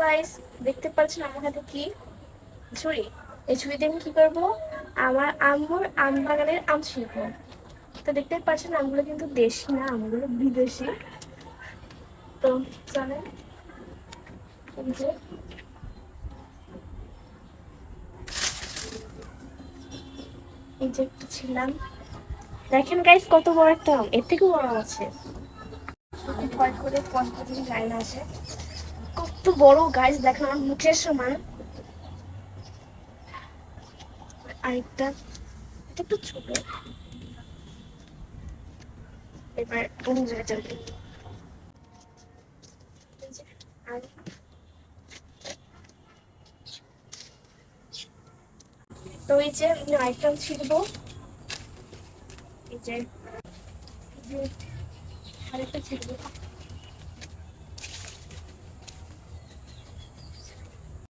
Guys, দেখতে পাচ্ছেন আমার হাতে কি ছুরি। এই ছুরি দিয়ে আমি কি করবো, আমার আম্মুর আম বাগানের আম ছিলবো। তো দেখতে পাচ্ছেন আমগুলো কিন্তু দেশি না, আমগুলো বিদেশি। তো চলেন, এই যে এই যে একটু ছিলাম। দেখেন গাইস কত বড় একটা আম, এর থেকেও বড় আম আছে। ভয় করে কতদিন যায় না আসে। কত বড় গাইস, দেখেন আমার মুখের সমান। আরেকটা, এটা একটু ছোট। এবার অন্য জায়গায় চলবে। আর তো এই যে আরেকটা ছিলবো। এই যে আরেকটা ছিলবো।